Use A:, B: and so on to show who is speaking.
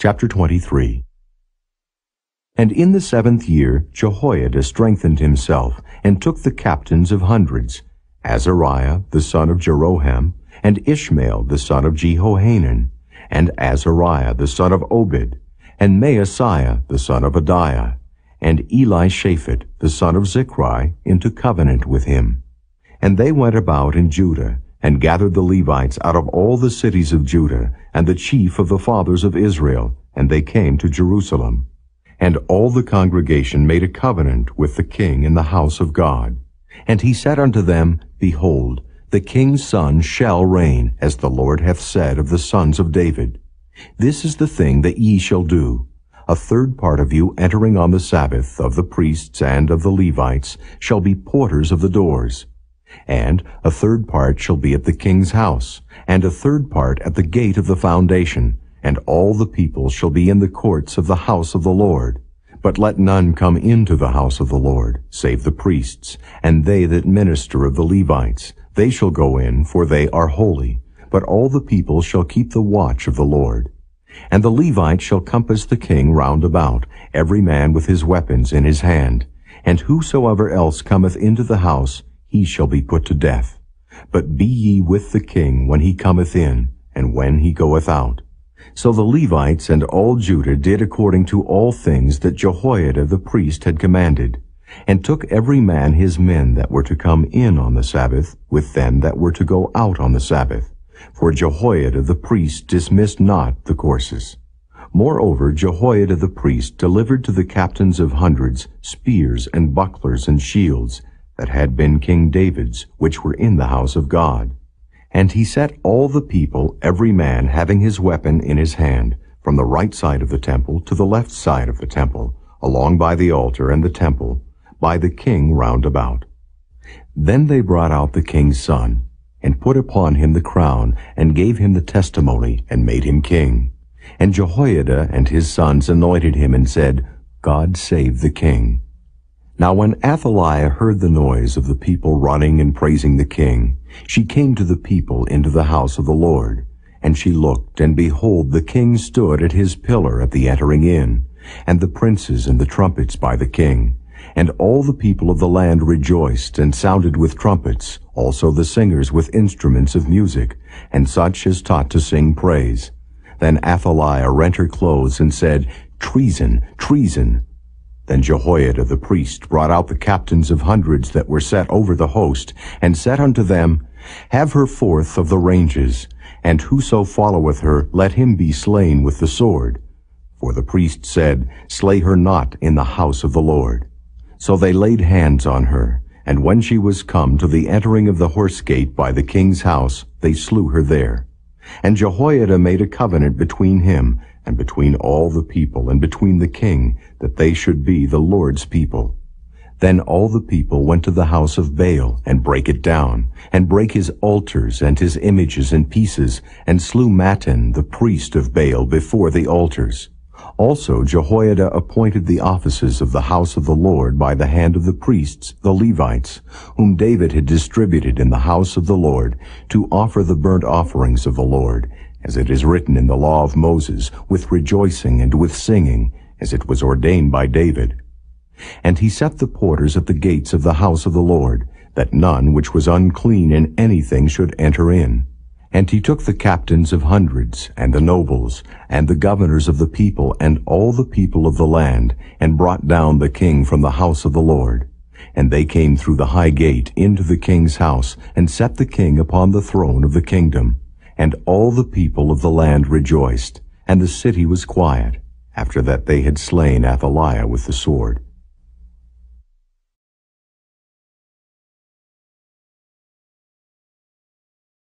A: Chapter 23. And in the 7th year Jehoiada strengthened himself, and took the captains of hundreds, Azariah the son of Jeroham, and Ishmael the son of Jehohanan, and Azariah the son of Obed, and Maaseiah the son of Adiah, and Elishaphat the son of Zichri, into covenant with him. And they went about in Judah, and gathered the Levites out of all the cities of Judah, and the chief of the fathers of Israel, and they came to Jerusalem. And all the congregation made a covenant with the king in the house of God. And he said unto them, Behold, the king's son shall reign, as the Lord hath said of the sons of David. This is the thing that ye shall do. A third part of you entering on the Sabbath, of the priests and of the Levites, shall be porters of the doors. And a third part shall be at the king's house, and a third part at the gate of the foundation, and all the people shall be in the courts of the house of the Lord. But let none come into the house of the Lord, save the priests, and they that minister of the Levites. They shall go in, for they are holy, but all the people shall keep the watch of the Lord. And the Levites shall compass the king round about, every man with his weapons in his hand. And whosoever else cometh into the house, he shall be put to death. But be ye with the king when he cometh in, and when he goeth out. So the Levites and all Judah did according to all things that Jehoiada the priest had commanded, and took every man his men that were to come in on the Sabbath, with them that were to go out on the Sabbath. For Jehoiada the priest dismissed not the courses. Moreover, Jehoiada the priest delivered to the captains of hundreds spears and bucklers and shields, that had been King David's, which were in the house of God. And he set all the people, every man having his weapon in his hand, from the right side of the temple to the left side of the temple, along by the altar and the temple, by the king round about. Then they brought out the king's son, and put upon him the crown, and gave him the testimony, and made him king. And Jehoiada and his sons anointed him, and said, God save the king. Now when Athaliah heard the noise of the people running and praising the king, she came to the people into the house of the Lord. And she looked, and behold, the king stood at his pillar at the entering in, and the princes and the trumpets by the king. And all the people of the land rejoiced, and sounded with trumpets, also the singers with instruments of music, and such as taught to sing praise. Then Athaliah rent her clothes, and said, Treason, treason! Then Jehoiada the priest brought out the captains of hundreds that were set over the host, and said unto them, Have her forth of the ranges, and whoso followeth her, let him be slain with the sword. For the priest said, Slay her not in the house of the Lord. So they laid hands on her, and when she was come to the entering of the horse gate by the king's house, they slew her there. And Jehoiada made a covenant between him, and between all the people, and between the king, that they should be the Lord's people. Then all the people went to the house of Baal, and brake it down, and brake his altars and his images in pieces, and slew Mattan the priest of Baal before the altars. Also Jehoiada appointed the offices of the house of the Lord by the hand of the priests, the Levites, whom David had distributed in the house of the Lord, to offer the burnt offerings of the Lord, as it is written in the law of Moses, with rejoicing and with singing, as it was ordained by David. And he set the porters at the gates of the house of the Lord, that none which was unclean in anything should enter in. And he took the captains of hundreds, and the nobles, and the governors of the people, and all the people of the land, and brought down the king from the house of the Lord. And they came through the high gate into the king's house, and set the king upon the throne of the kingdom. And all the people of the land rejoiced, and the city was quiet, after that they had slain Athaliah with the sword.